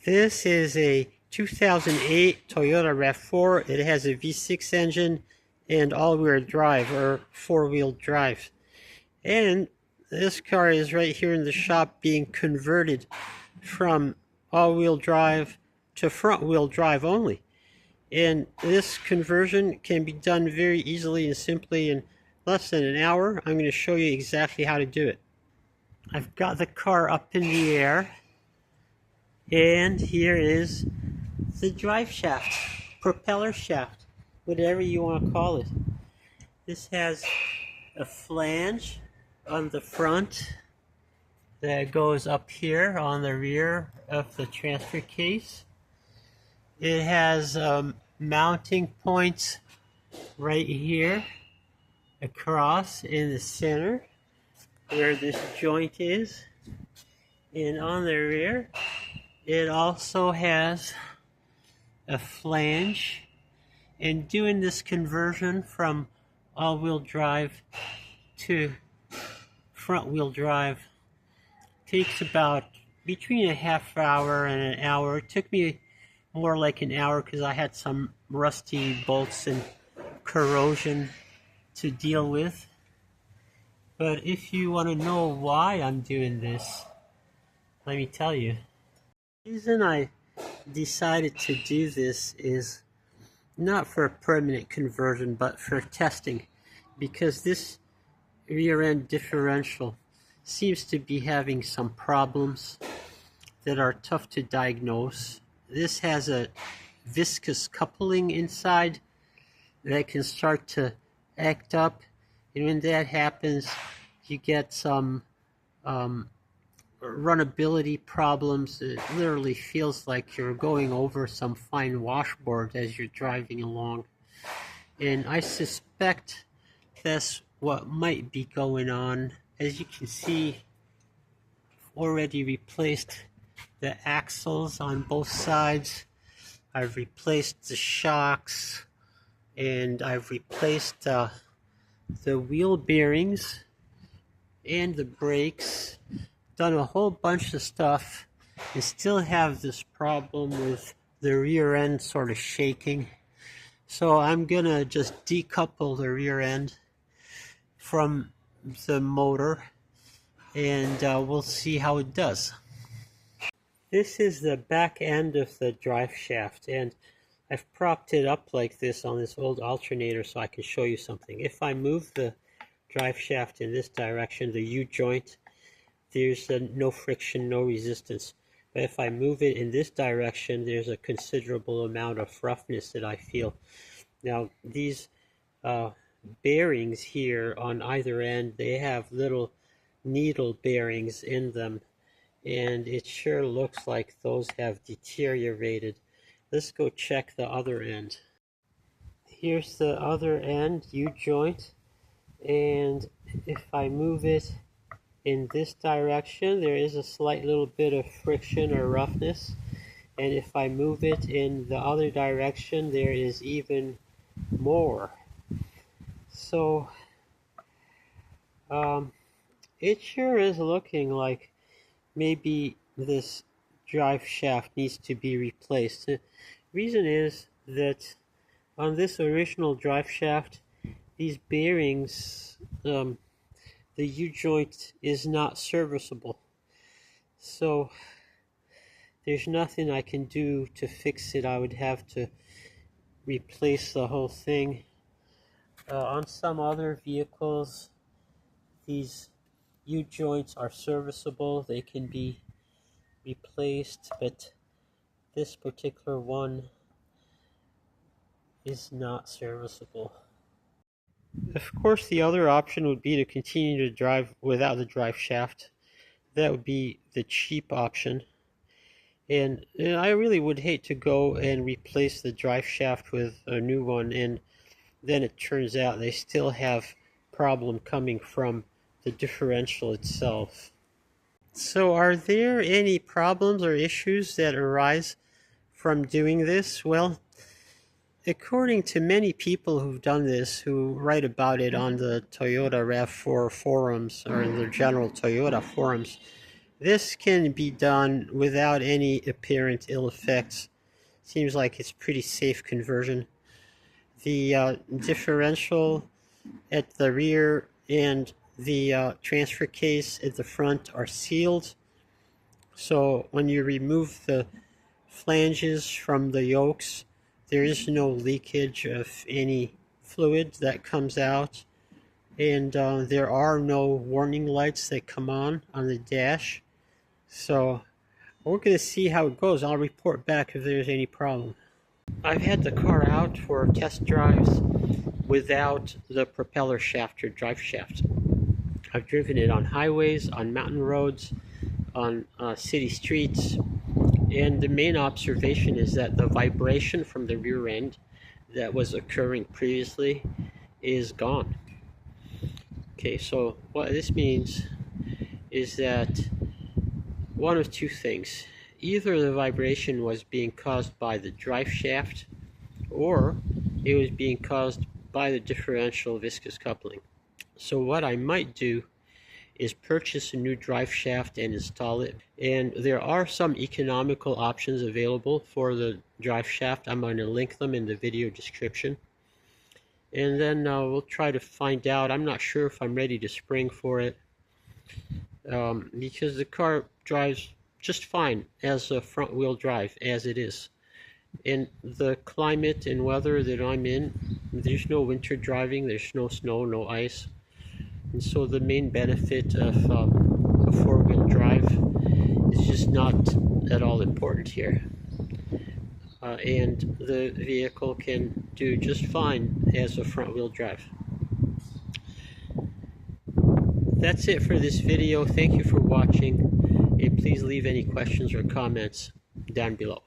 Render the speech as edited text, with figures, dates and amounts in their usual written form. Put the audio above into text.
This is a 2008 Toyota RAV4. It has a V6 engine and all-wheel drive or four-wheel drive. And this car is right here in the shop being converted from all-wheel drive to front-wheel drive only. And this conversion can be done very easily and simply in less than an hour. I'm going to show you exactly how to do it. I've got the car up in the air, and here is the drive shaft, propeller shaft, whatever you want to call it. This has a flange on the front that goes up here on the rear of the transfer case. It has mounting points right here across in the center where this joint is, and on the rear it also has a flange. And doing this conversion from all-wheel drive to front-wheel drive takes about between a half hour and an hour. It took me more like an hour because I had some rusty bolts and corrosion to deal with. But if you want to know why I'm doing this, let me tell you. The reason I decided to do this is not for a permanent conversion, but for testing, because this rear end differential seems to be having some problems that are tough to diagnose. This has a viscous coupling inside that can start to act up, and when that happens you get some runnability problems. It literally feels like you're going over some fine washboard as you're driving along, and I suspect that's what might be going on. As you can see, I've already replaced the axles on both sides. I've replaced the shocks, and I've replaced the wheel bearings and the brakes. Done a whole bunch of stuff and still have this problem with the rear end sort of shaking. So I'm gonna just decouple the rear end from the motor, and we'll see how it does. This is the back end of the drive shaft, and I've propped it up like this on this old alternator so I can show you something. If I move the drive shaft in this direction, the U-joint, there's no friction, no resistance. But if I move it in this direction, there's a considerable amount of roughness that I feel. Now, these bearings here on either end, they have little needle bearings in them, and it sure looks like those have deteriorated. Let's go check the other end. Here's the other end, U-joint, and if I move it in this direction, there is a slight little bit of friction or roughness, and if I move it in the other direction, there is even more. So it sure is looking like maybe this drive shaft needs to be replaced. The reason is that on this original drive shaft, these bearings, the U-joint is not serviceable. So there's nothing I can do to fix it. I would have to replace the whole thing. On some other vehicles, these U-joints are serviceable. They can be replaced, but this particular one is not serviceable. Of course, the other option would be to continue to drive without the drive shaft. That would be the cheap option. And I really would hate to go and replace the drive shaft with a new one, and then it turns out they still have problem coming from the differential itself. So are there any problems or issues that arise from doing this? Well, according to many people who've done this, who write about it on the Toyota RAV4 forums or in the general Toyota forums, this can be done without any apparent ill effects. Seems like it's pretty safe conversion. The differential at the rear and the transfer case at the front are sealed. So when you remove the flanges from the yokes, there is no leakage of any fluid that comes out. And there are no warning lights that come on the dash. So we're going to see how it goes. I'll report back if there's any problem. I've had the car out for test drives without the propeller shaft or drive shaft. I've driven it on highways, on mountain roads, on city streets, and the main observation is that the vibration from the rear end that was occurring previously is gone. Okay, so what this means is that one of two things. Either the vibration was being caused by the drive shaft, or it was being caused by the differential viscous coupling. So what I might do is purchase a new drive shaft and install it. And there are some economical options available for the drive shaft. I'm going to link them in the video description. And then we'll try to find out. I'm not sure if I'm ready to spring for it, because the car drives just fine as a front wheel drive as it is. In the climate and weather that I'm in, there's no winter driving, there's no snow, no ice. And so the main benefit of a four-wheel drive is just not at all important here. And the vehicle can do just fine as a front-wheel drive. That's it for this video. Thank you for watching, and please leave any questions or comments down below.